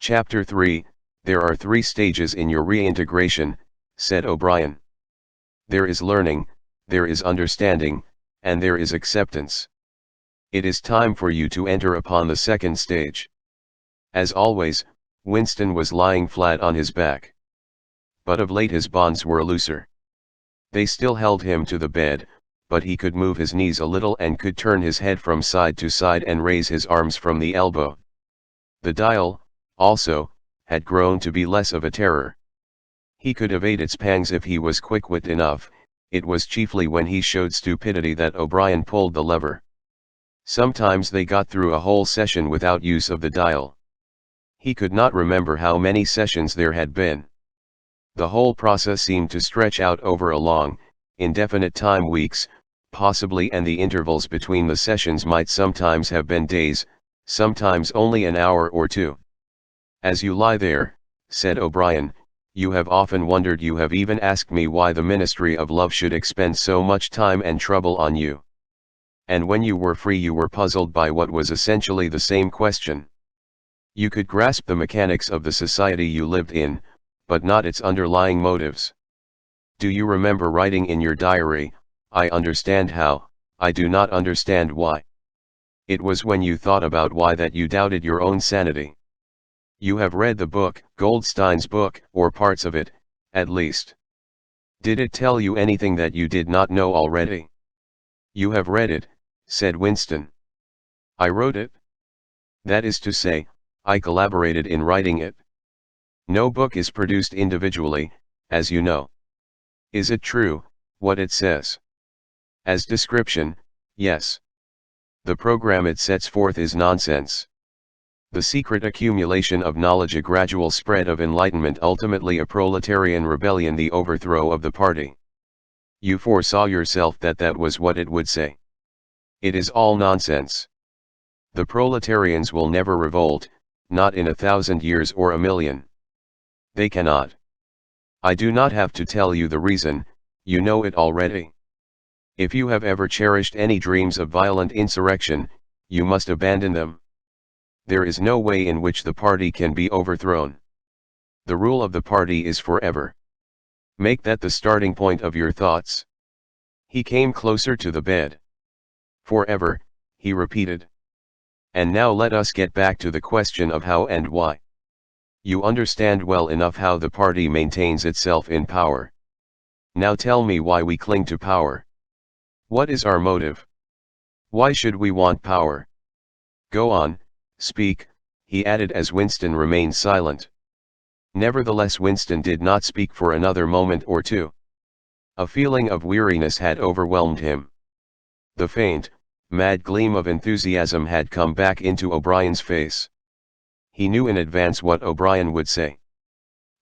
Chapter 3, There are 3 stages in your reintegration, said O'Brien. There is learning, there is understanding, and there is acceptance. It is time for you to enter upon the 2nd stage. As always, Winston was lying flat on his back. But of late his bonds were looser. They still held him to the bed, but he could move his knees a little and could turn his head from side to side and raise his arms from the elbow. The dial, also, had grown to be less of a terror. He could evade its pangs if he was quick-witted enough. It was chiefly when he showed stupidity that O'Brien pulled the lever. Sometimes they got through a whole session without use of the dial. He could not remember how many sessions there had been. The whole process seemed to stretch out over a long, indefinite time, weeks, possibly, and the intervals between the sessions might sometimes have been days, sometimes only an hour or 2. As you lie there, said O'Brien, you have often wondered, you have even asked me why the Ministry of Love should expend so much time and trouble on you. And when you were free you were puzzled by what was essentially the same question. You could grasp the mechanics of the society you lived in, but not its underlying motives. Do you remember writing in your diary, I understand how, I do not understand why? It was when you thought about why that you doubted your own sanity. You have read the book, Goldstein's book, or parts of it, at least. Did it tell you anything that you did not know already? You have read it, said Winston. I wrote it. That is to say, I collaborated in writing it. No book is produced individually, as you know. Is it true, what it says? As description, yes. The program it sets forth is nonsense. The secret accumulation of knowledge, a gradual spread of enlightenment, ultimately a proletarian rebellion, the overthrow of the party. You foresaw yourself that that was what it would say. It is all nonsense. The proletarians will never revolt, not in 1,000 years or 1,000,000. They cannot. I do not have to tell you the reason, you know it already. If you have ever cherished any dreams of violent insurrection, you must abandon them. There is no way in which the party can be overthrown. The rule of the party is forever. Make that the starting point of your thoughts. He came closer to the bed. Forever, he repeated. And now let us get back to the question of how and why. You understand well enough how the party maintains itself in power. Now tell me why we cling to power. What is our motive? Why should we want power? Go on, speak, he added as Winston remained silent. Nevertheless, Winston did not speak for another moment or 2. A feeling of weariness had overwhelmed him. The faint, mad gleam of enthusiasm had come back into O'Brien's face. He knew in advance what O'Brien would say.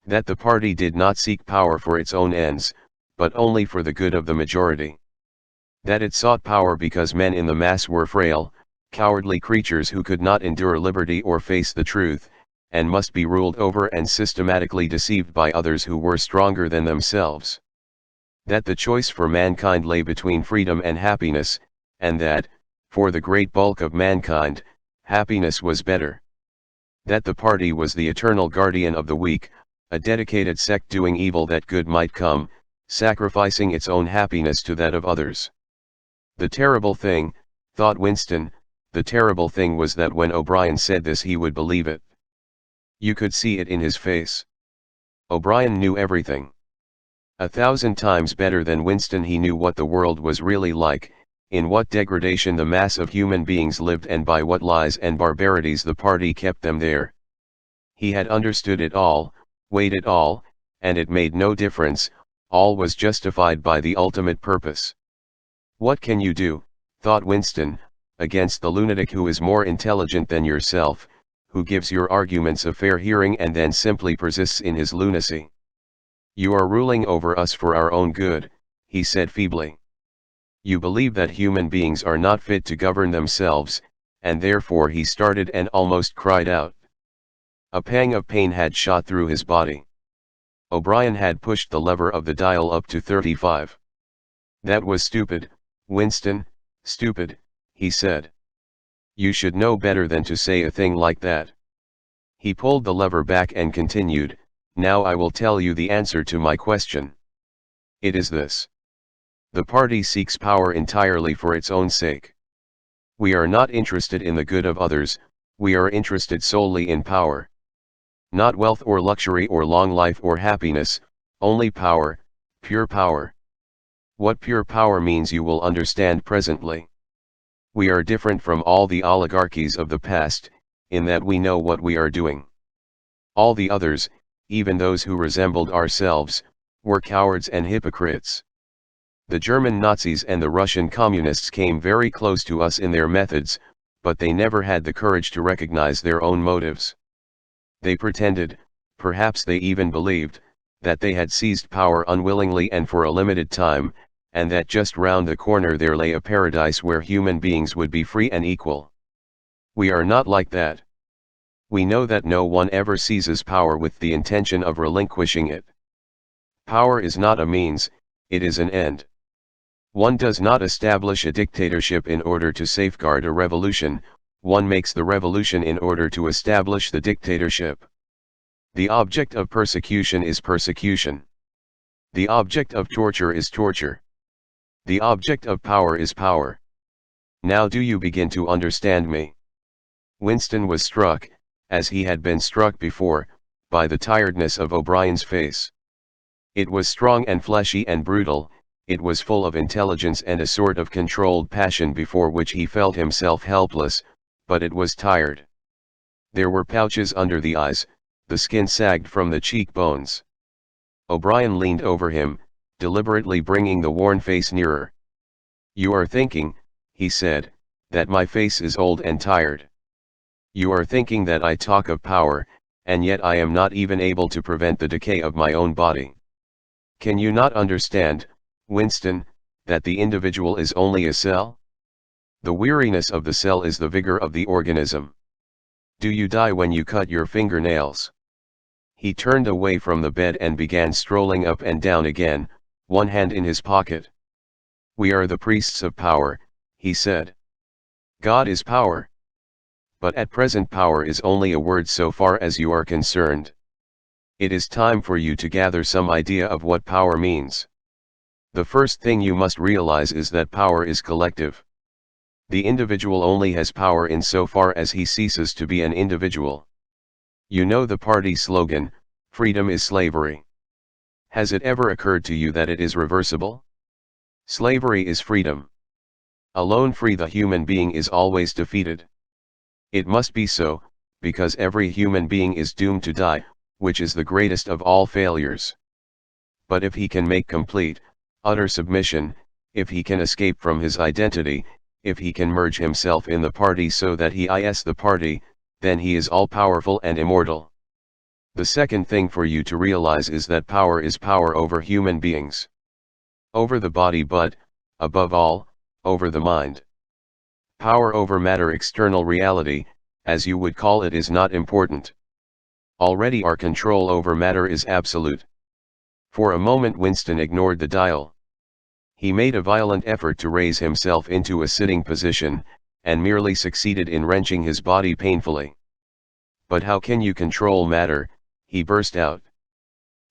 That the party did not seek power for its own ends, but only for the good of the majority. That it sought power because men in the mass were frail, cowardly creatures who could not endure liberty or face the truth, and must be ruled over and systematically deceived by others who were stronger than themselves. That the choice for mankind lay between freedom and happiness, and that, for the great bulk of mankind, happiness was better. That the party was the eternal guardian of the weak, a dedicated sect doing evil that good might come, sacrificing its own happiness to that of others. The terrible thing, thought Winston, the terrible thing was that when O'Brien said this he would believe it. You could see it in his face. O'Brien knew everything. 1,000 times better than Winston he knew what the world was really like, in what degradation the mass of human beings lived, and by what lies and barbarities the party kept them there. He had understood it all, weighed it all, and it made no difference, all was justified by the ultimate purpose. What can you do, thought Winston, against the lunatic who is more intelligent than yourself, who gives your arguments a fair hearing and then simply persists in his lunacy? You are ruling over us for our own good, he said feebly. You believe that human beings are not fit to govern themselves, and therefore he started and almost cried out. A pang of pain had shot through his body. O'Brien had pushed the lever of the dial up to 35. That was stupid, Winston, stupid, he said. You should know better than to say a thing like that. He pulled the lever back and continued, "Now I will tell you the answer to my question. It is this. The party seeks power entirely for its own sake. We are not interested in the good of others, we are interested solely in power. Not wealth or luxury or long life or happiness, only power, pure power. What pure power means you will understand presently. We are different from all the oligarchies of the past, in that we know what we are doing. All the others, even those who resembled ourselves, were cowards and hypocrites. The German Nazis and the Russian communists came very close to us in their methods, but they never had the courage to recognize their own motives. They pretended, perhaps they even believed, that they had seized power unwillingly and for a limited time, and that just round the corner there lay a paradise where human beings would be free and equal. We are not like that. We know that no one ever seizes power with the intention of relinquishing it. Power is not a means, it is an end. One does not establish a dictatorship in order to safeguard a revolution, one makes the revolution in order to establish the dictatorship. The object of persecution is persecution. The object of torture is torture. The object of power is power. Now do you begin to understand me? Winston was struck, as he had been struck before, by the tiredness of O'Brien's face. It was strong and fleshy and brutal, it was full of intelligence and a sort of controlled passion before which he felt himself helpless, but it was tired. There were pouches under the eyes, the skin sagged from the cheekbones. O'Brien leaned over him, deliberately bringing the worn face nearer. "You are thinking," he said, "that my face is old and tired. You are thinking that I talk of power, and yet I am not even able to prevent the decay of my own body. Can you not understand, Winston, that the individual is only a cell? The weariness of the cell is the vigor of the organism. Do you die when you cut your fingernails?" He turned away from the bed and began strolling up and down again, one hand in his pocket. "We are the priests of power," he said. "God is power. But at present power is only a word so far as you are concerned. It is time for you to gather some idea of what power means. The first thing you must realize is that power is collective. The individual only has power in so far as he ceases to be an individual. You know the party slogan, "Freedom is slavery." Has it ever occurred to you that it is reversible? Slavery is freedom. Alone free the human being is always defeated. It must be so, because every human being is doomed to die, which is the greatest of all failures. But if he can make complete, utter submission, if he can escape from his identity, if he can merge himself in the party so that he is the party, then he is all-powerful and immortal. The second thing for you to realize is that power is power over human beings. Over the body but, above all, over the mind. Power over matter, external reality, as you would call it, is not important. Already our control over matter is absolute. For a moment Winston ignored the dial. He made a violent effort to raise himself into a sitting position, and merely succeeded in wrenching his body painfully. "But how can you control matter?" he burst out.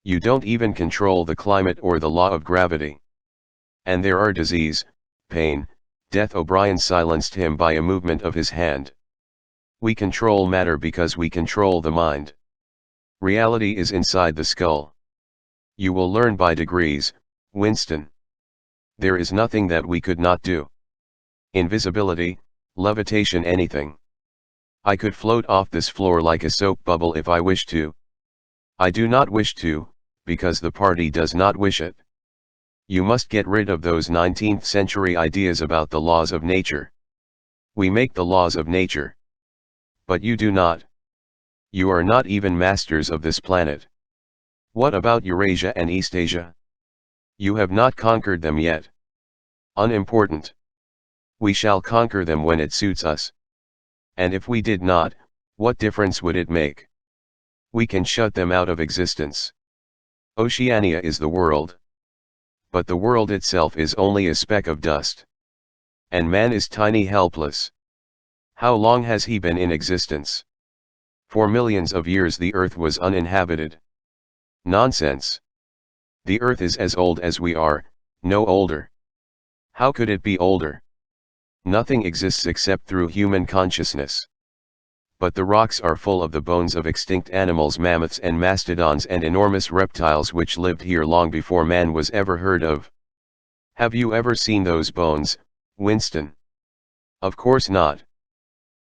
"You don't even control the climate or the law of gravity. And there are disease, pain, death." O'Brien silenced him by a movement of his hand. "We control matter because we control the mind. Reality is inside the skull. You will learn by degrees, Winston. There is nothing that we could not do. Invisibility, levitation, anything. I could float off this floor like a soap bubble if I wished to. I do not wish to, because the party does not wish it. You must get rid of those 19th century ideas about the laws of nature. We make the laws of nature. But you do not. You are not even masters of this planet. What about Eurasia and Eastasia? You have not conquered them yet. Unimportant. We shall conquer them when it suits us. And if we did not, what difference would it make? We can shut them out of existence. Oceania is the world. But the world itself is only a speck of dust. And man is tiny, helpless. How long has he been in existence? For millions of years the earth was uninhabited. Nonsense. The earth is as old as we are, no older. How could it be older? Nothing exists except through human consciousness. But the rocks are full of the bones of extinct animals, mammoths and mastodons and enormous reptiles which lived here long before man was ever heard of. Have you ever seen those bones, Winston? Of course not.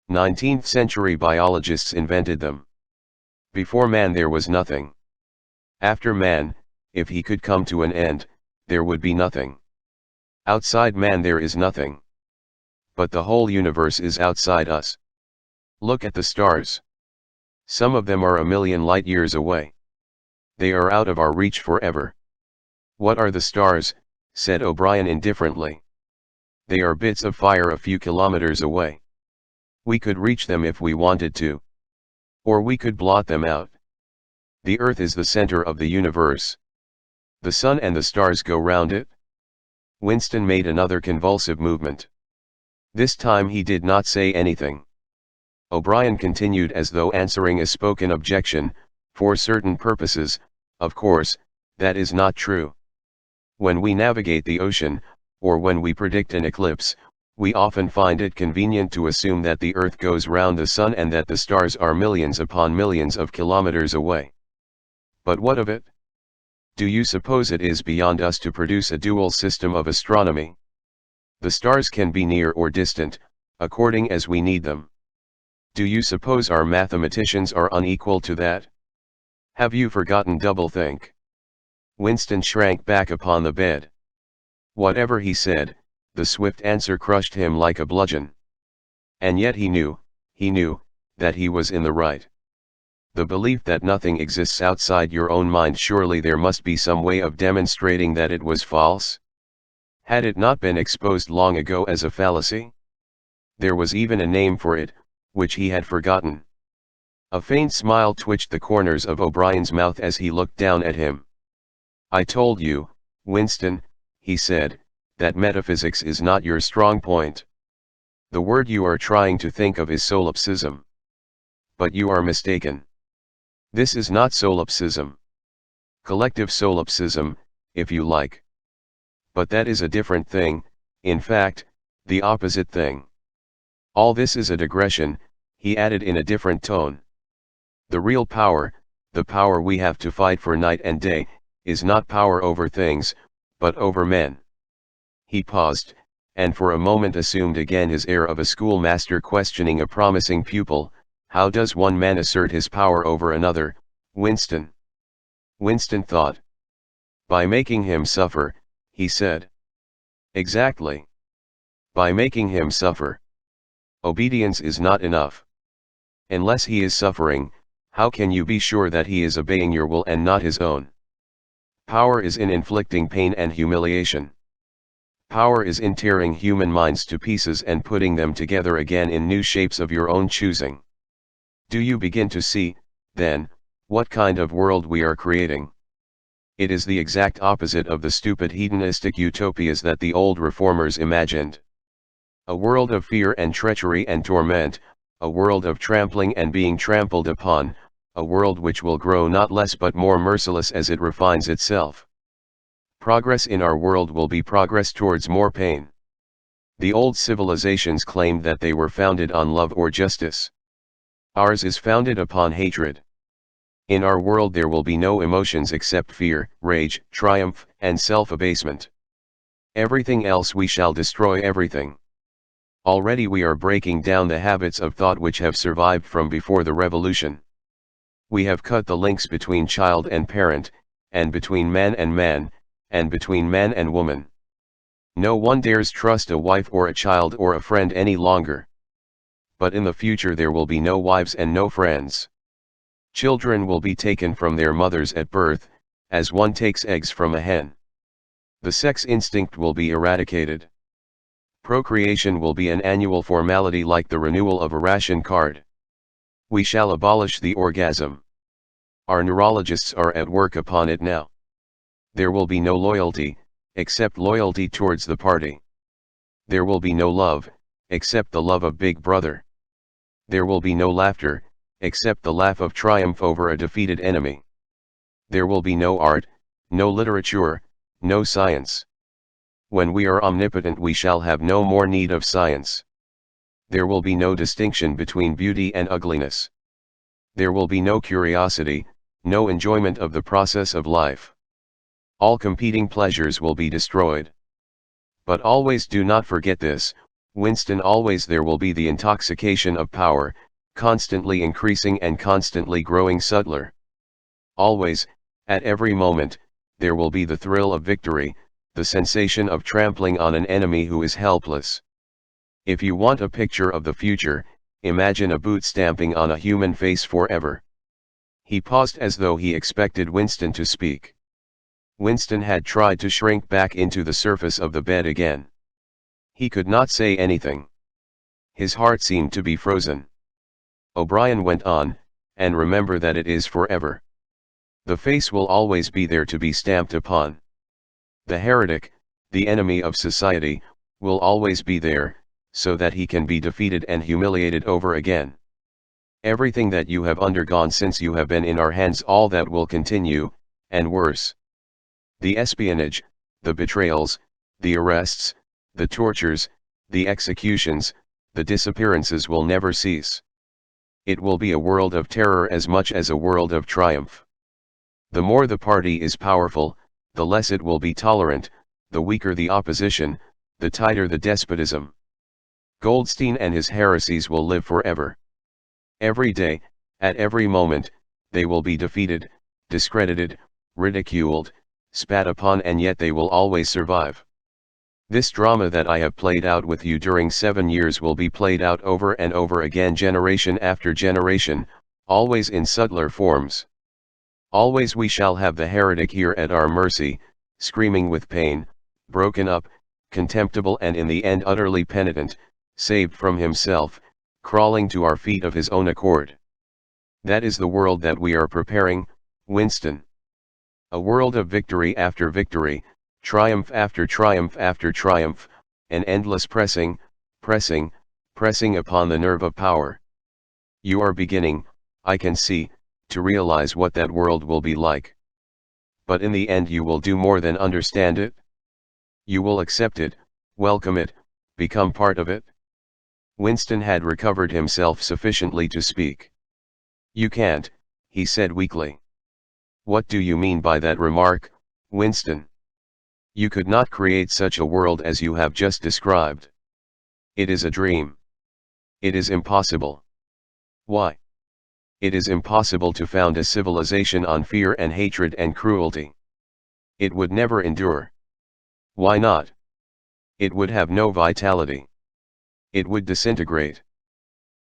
19th century biologists invented them. Before man there was nothing. After man, if he could come to an end, there would be nothing. Outside man there is nothing. But the whole universe is outside us. Look at the stars. Some of them are 1,000,000 light years away. They are out of our reach forever. What are the stars? Said O'Brien indifferently. They are bits of fire a few kilometers away. We could reach them if we wanted to. Or we could blot them out. The earth is the center of the universe. The sun and the stars go round it. Winston made another convulsive movement. This time he did not say anything. O'Brien continued as though answering a spoken objection, for certain purposes, of course, that is not true. When we navigate the ocean, or when we predict an eclipse, we often find it convenient to assume that the earth goes round the sun and that the stars are millions upon millions of kilometers away. But what of it? Do you suppose it is beyond us to produce a dual system of astronomy? The stars can be near or distant, according as we need them. Do you suppose our mathematicians are unequal to that? Have you forgotten doublethink? Winston shrank back upon the bed. Whatever he said, the swift answer crushed him like a bludgeon. And yet he knew, that he was in the right. The belief that nothing exists outside your own mind, surely there must be some way of demonstrating that it was false? Had it not been exposed long ago as a fallacy? There was even a name for it, which he had forgotten. A faint smile twitched the corners of O'Brien's mouth as he looked down at him. I told you, Winston, he said, that metaphysics is not your strong point. The word you are trying to think of is solipsism. But you are mistaken. This is not solipsism. Collective solipsism, if you like. But that is a different thing, in fact, the opposite thing. All this is a digression, he added in a different tone. The real power, the power we have to fight for night and day, is not power over things, but over men. He paused, and for a moment assumed again his air of a schoolmaster questioning a promising pupil. How does one man assert his power over another, Winston? Winston thought. By making him suffer, he said. Exactly. By making him suffer. Obedience is not enough. Unless he is suffering, how can you be sure that he is obeying your will and not his own? Power is in inflicting pain and humiliation. Power is in tearing human minds to pieces and putting them together again in new shapes of your own choosing. Do you begin to see, then, what kind of world we are creating? It is the exact opposite of the stupid hedonistic utopias that the old reformers imagined. A world of fear and treachery and torment, a world of trampling and being trampled upon, a world which will grow not less but more merciless as it refines itself. Progress in our world will be progress towards more pain. The old civilizations claimed that they were founded on love or justice. Ours is founded upon hatred. In our world there will be no emotions except fear, rage, triumph, and self-abasement. Everything else we shall destroy everything. Already we are breaking down the habits of thought which have survived from before the revolution. We have cut the links between child and parent, and between man, and between man and woman. No one dares trust a wife or a child or a friend any longer. But in the future there will be no wives and no friends. Children will be taken from their mothers at birth, as one takes eggs from a hen. The sex instinct will be eradicated. Procreation will be an annual formality like the renewal of a ration card. We shall abolish the orgasm. Our neurologists are at work upon it now. There will be no loyalty, except loyalty towards the party. There will be no love, except the love of Big Brother. There will be no laughter, except the laugh of triumph over a defeated enemy. There will be no art, no literature, no science. When we are omnipotent we shall have no more need of science. There will be no distinction between beauty and ugliness. There will be no curiosity, no enjoyment of the process of life. All competing pleasures will be destroyed. But always do not forget this, Winston, always there will be the intoxication of power, constantly increasing and constantly growing subtler. Always, at every moment, there will be the thrill of victory, the sensation of trampling on an enemy who is helpless. If you want a picture of the future, imagine a boot stamping on a human face forever. He paused as though he expected Winston to speak. Winston had tried to shrink back into the surface of the bed again. He could not say anything. His heart seemed to be frozen. O'Brien went on, and remember that it is forever. The face will always be there to be stamped upon. The heretic, the enemy of society, will always be there, so that he can be defeated and humiliated over again. Everything that you have undergone since you have been in our hands, all that will continue, and worse. The espionage, the betrayals, the arrests, the tortures, the executions, the disappearances will never cease. It will be a world of terror as much as a world of triumph. The more the party is powerful, the less it will be tolerant, the weaker the opposition, the tighter the despotism. Goldstein and his heresies will live forever. Every day, at every moment, they will be defeated, discredited, ridiculed, spat upon, and yet they will always survive. This drama that I have played out with you during 7 years will be played out over and over again, generation after generation, always in subtler forms. Always we shall have the heretic here at our mercy, screaming with pain, broken up, contemptible, and in the end utterly penitent, saved from himself, crawling to our feet of his own accord. That is the world that we are preparing, Winston. A world of victory after victory, triumph after triumph after triumph, an endless pressing, pressing, pressing upon the nerve of power. You are beginning, I can see, to realize what that world will be like. But in the end you will do more than understand it. You will accept it, welcome it, become part of it. Winston had recovered himself sufficiently to speak. You can't, he said weakly. What do you mean by that remark, Winston? You could not create such a world as you have just described. It is a dream. It is impossible. Why? It is impossible to found a civilization on fear and hatred and cruelty. It would never endure. Why not? It would have no vitality. It would disintegrate.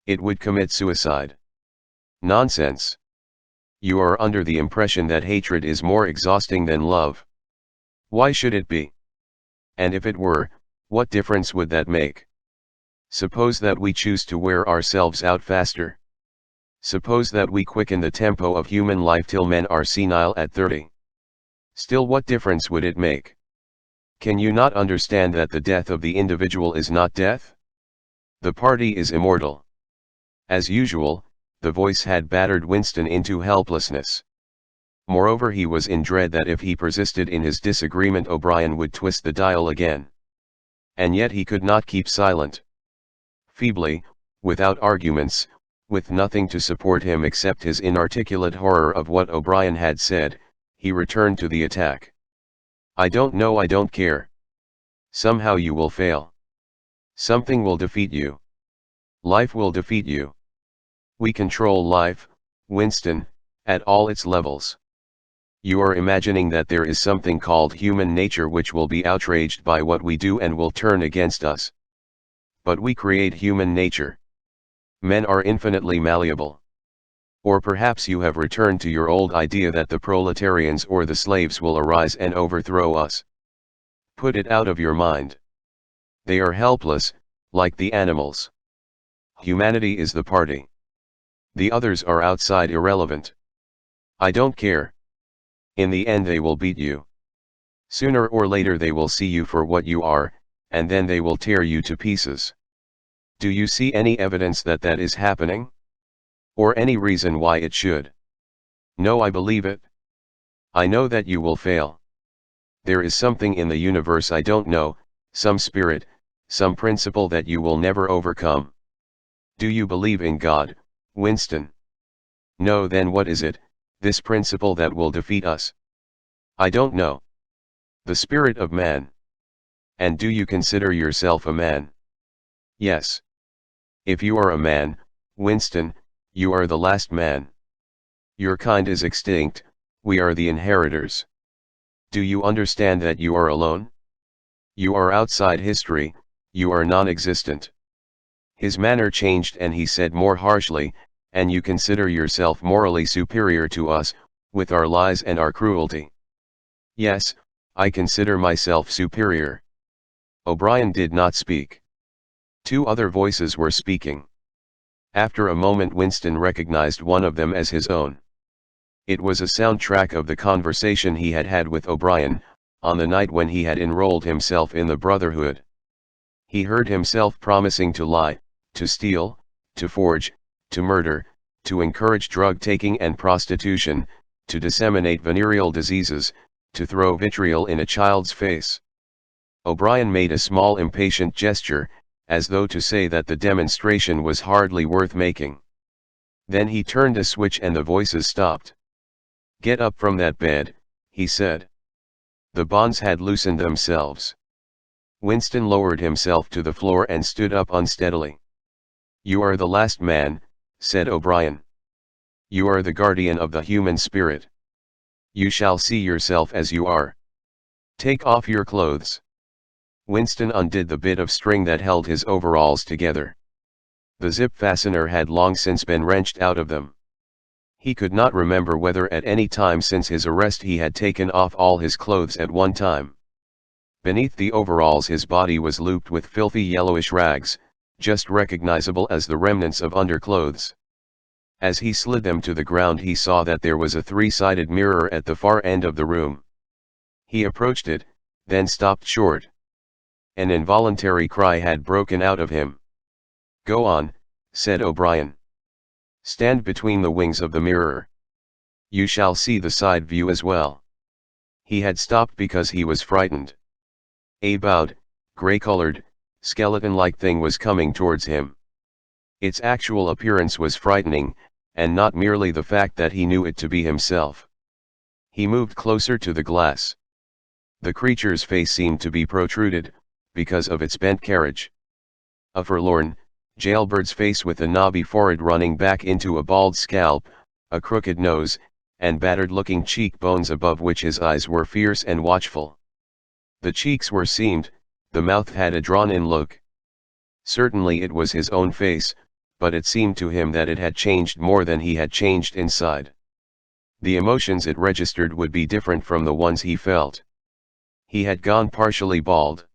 It would commit suicide. Nonsense. You are under the impression that hatred is more exhausting than love. Why should it be? And if it were, what difference would that make? Suppose that we choose to wear ourselves out faster. Suppose that we quicken the tempo of human life till men are senile at 30. Still, what difference would it make? Can you not understand that the death of the individual is not death? The party is immortal. As usual, the voice had battered Winston into helplessness. Moreover, he was in dread that if he persisted in his disagreement O'Brien would twist the dial again. And yet he could not keep silent. Feebly, without arguments, with nothing to support him except his inarticulate horror of what O'Brien had said, he returned to the attack. I don't know, I don't care. Somehow you will fail. Something will defeat you. Life will defeat you. We control life, Winston, at all its levels. You are imagining that there is something called human nature which will be outraged by what we do and will turn against us. But we create human nature. Men are infinitely malleable. Or perhaps you have returned to your old idea that the proletarians or the slaves will arise and overthrow us. Put it out of your mind. They are helpless, like the animals. Humanity is the party. The others are outside, irrelevant. I don't care. In the end they will beat you. Sooner or later they will see you for what you are, and then they will tear you to pieces. Do you see any evidence that that is happening? or any reason why it should. No, I believe it. I know that you will fail. There is something in the universe I don't know, some spirit, some principle that you will never overcome. Do you believe in God, Winston? No, then what is it, this principle that will defeat us? I don't know. The spirit of man. And do you consider yourself a man? Yes. If you are a man, Winston, you are the last man. Your kind is extinct, we are the inheritors. Do you understand that you are alone? You are outside history, you are non-existent. His manner changed and he said more harshly, and you consider yourself morally superior to us, with our lies and our cruelty. Yes, I consider myself superior. O'Brien did not speak. Two other voices were speaking. After a moment Winston recognized one of them as his own. It was a soundtrack of the conversation he had had with O'Brien, on the night when he had enrolled himself in the Brotherhood. He heard himself promising to lie, to steal, to forge, to murder, to encourage drug-taking and prostitution, to disseminate venereal diseases, to throw vitriol in a child's face. O'Brien made a small impatient gesture, as though to say that the demonstration was hardly worth making. Then he turned a switch and the voices stopped. "Get up from that bed," he said. The bonds had loosened themselves. Winston lowered himself to the floor and stood up unsteadily. "You are the last man," said O'Brien. "You are the guardian of the human spirit. You shall see yourself as you are. Take off your clothes." Winston undid the bit of string that held his overalls together. The zip fastener had long since been wrenched out of them. He could not remember whether at any time since his arrest he had taken off all his clothes at one time. Beneath the overalls his body was looped with filthy yellowish rags, just recognizable as the remnants of underclothes. As he slid them to the ground he saw that there was a three-sided mirror at the far end of the room. He approached it, then stopped short. An involuntary cry had broken out of him. "Go on," said O'Brien. "Stand between the wings of the mirror. You shall see the side view as well." He had stopped because he was frightened. A bowed, gray-colored, skeleton-like thing was coming towards him. Its actual appearance was frightening, and not merely the fact that he knew it to be himself. He moved closer to the glass. The creature's face seemed to be protruded, because of its bent carriage. A forlorn, jailbird's face with a knobby forehead running back into a bald scalp, a crooked nose, and battered-looking cheekbones above which his eyes were fierce and watchful. The cheeks were seamed, the mouth had a drawn-in look. Certainly it was his own face, but it seemed to him that it had changed more than he had changed inside. The emotions it registered would be different from the ones he felt. He had gone partially bald.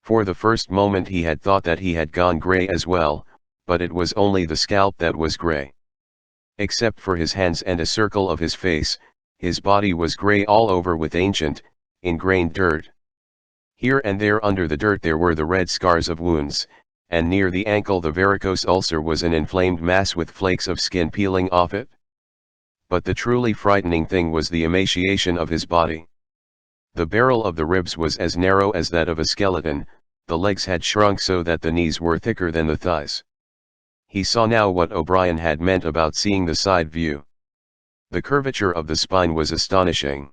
For the first moment he had thought that he had gone gray as well, but it was only the scalp that was gray. Except for his hands and a circle of his face, his body was gray all over with ancient, ingrained dirt. Here and there under the dirt there were the red scars of wounds, and near the ankle the varicose ulcer was an inflamed mass with flakes of skin peeling off it. But the truly frightening thing was the emaciation of his body. The barrel of the ribs was as narrow as that of a skeleton, the legs had shrunk so that the knees were thicker than the thighs. He saw now what O'Brien had meant about seeing the side view. The curvature of the spine was astonishing.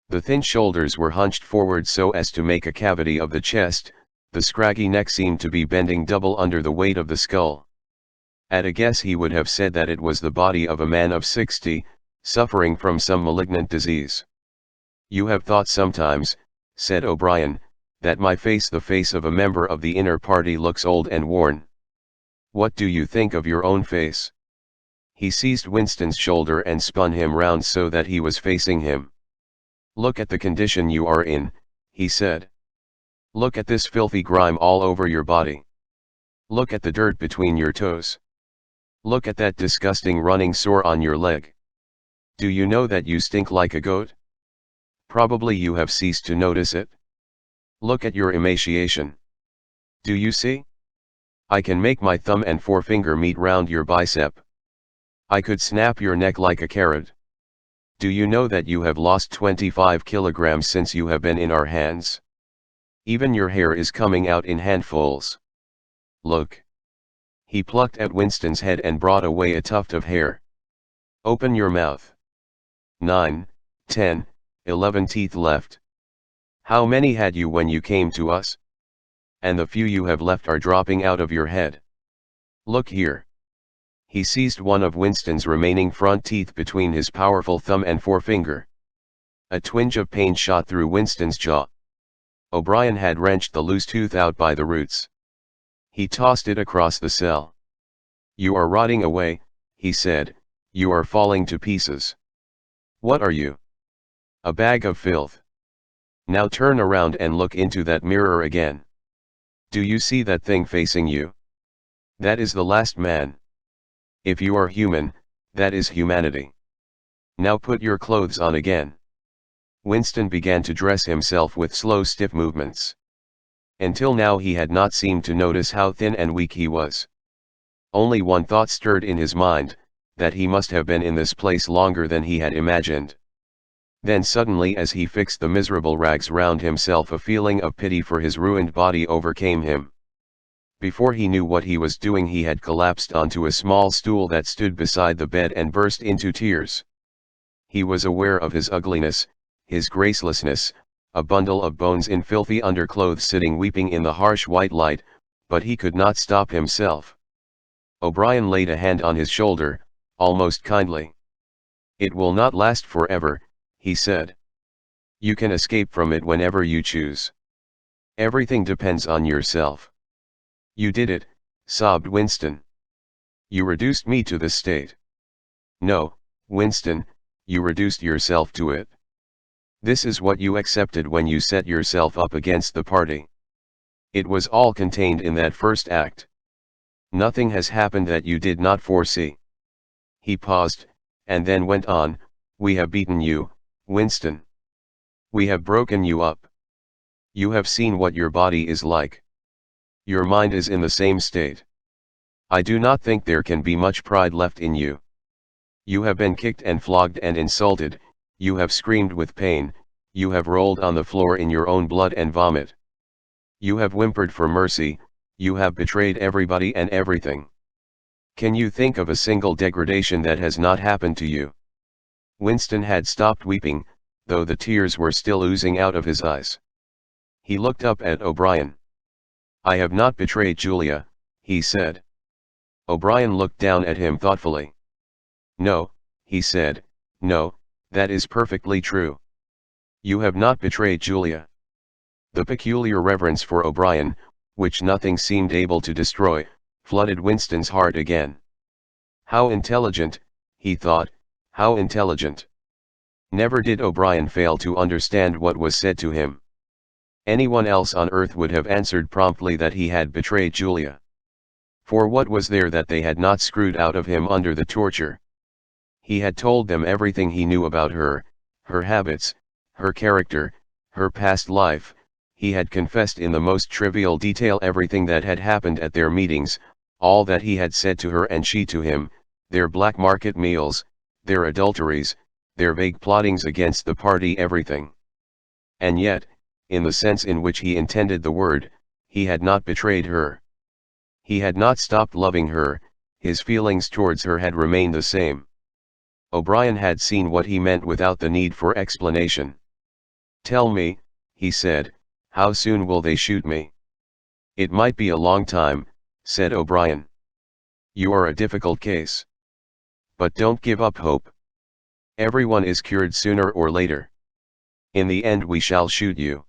The thin shoulders were hunched forward so as to make a cavity of the chest, the scraggy neck seemed to be bending double under the weight of the skull. At a guess he would have said that it was the body of a man of 60, suffering from some malignant disease. "You have thought sometimes," said O'Brien, "that my face, the face of a member of the inner party, looks old and worn. What do you think of your own face?" He seized Winston's shoulder and spun him round so that he was facing him. "Look at the condition you are in," he said. "Look at this filthy grime all over your body. Look at the dirt between your toes. Look at that disgusting running sore on your leg. Do you know that you stink like a goat? Probably you have ceased to notice it. Look at your emaciation. Do you see? I can make my thumb and forefinger meet round your bicep. I could snap your neck like a carrot. Do you know that you have lost 25 kilograms since you have been in our hands? Even your hair is coming out in handfuls. Look. He plucked at Winston's head and brought away a tuft of hair. Open your mouth. 9, 10, 11 teeth left. How many had you when you came to us? And the few you have left are dropping out of your head. Look here. He seized one of Winston's remaining front teeth between his powerful thumb and forefinger. A twinge of pain shot through Winston's jaw. O'Brien had wrenched the loose tooth out by the roots. He tossed it across the cell. You are rotting away, he said, you are falling to pieces. What are you? A bag of filth. Now turn around and look into that mirror again. Do you see that thing facing you? That is the last man. If you are human, that is humanity. Now put your clothes on again. Winston began to dress himself with slow stiff movements. Until now he had not seemed to notice how thin and weak he was. Only one thought stirred in his mind, that he must have been in this place longer than he had imagined. Then suddenly, as he fixed the miserable rags round himself, a feeling of pity for his ruined body overcame him. Before he knew what he was doing, he had collapsed onto a small stool that stood beside the bed and burst into tears. He was aware of his ugliness, his gracelessness, a bundle of bones in filthy underclothes sitting weeping in the harsh white light, but he could not stop himself. O'Brien laid a hand on his shoulder, almost kindly. It will not last forever, he said. You can escape from it whenever you choose. Everything depends on yourself. You did it, sobbed Winston. You reduced me to this state. No, Winston, you reduced yourself to it. This is what you accepted when you set yourself up against the party. It was all contained in that first act. Nothing has happened that you did not foresee. He paused, and then went on, we have beaten you, Winston. We have broken you up. You have seen what your body is like. Your mind is in the same state. I do not think there can be much pride left in you. You have been kicked and flogged and insulted, you have screamed with pain, you have rolled on the floor in your own blood and vomit. You have whimpered for mercy, you have betrayed everybody and everything. Can you think of a single degradation that has not happened to you? Winston had stopped weeping, though the tears were still oozing out of his eyes. He looked up at O'Brien. I have not betrayed Julia, he said. O'Brien looked down at him thoughtfully. No, he said, no, that is perfectly true. You have not betrayed Julia. The peculiar reverence for O'Brien, which nothing seemed able to destroy, flooded Winston's heart again. How intelligent, he thought, how intelligent. Never did O'Brien fail to understand what was said to him. Anyone else on earth would have answered promptly that he had betrayed Julia. For what was there that they had not screwed out of him under the torture? He had told them everything he knew about her, her habits, her character, her past life. He had confessed in the most trivial detail everything that had happened at their meetings, all that he had said to her and she to him, their black market meals, their adulteries, their vague plottings against the party, everything. And yet, in the sense in which he intended the word, he had not betrayed her. He had not stopped loving her, his feelings towards her had remained the same. O'Brien had seen what he meant without the need for explanation. Tell me, he said, how soon will they shoot me? It might be a long time, said O'Brien. You are a difficult case. But don't give up hope. Everyone is cured sooner or later. In the end we shall shoot you.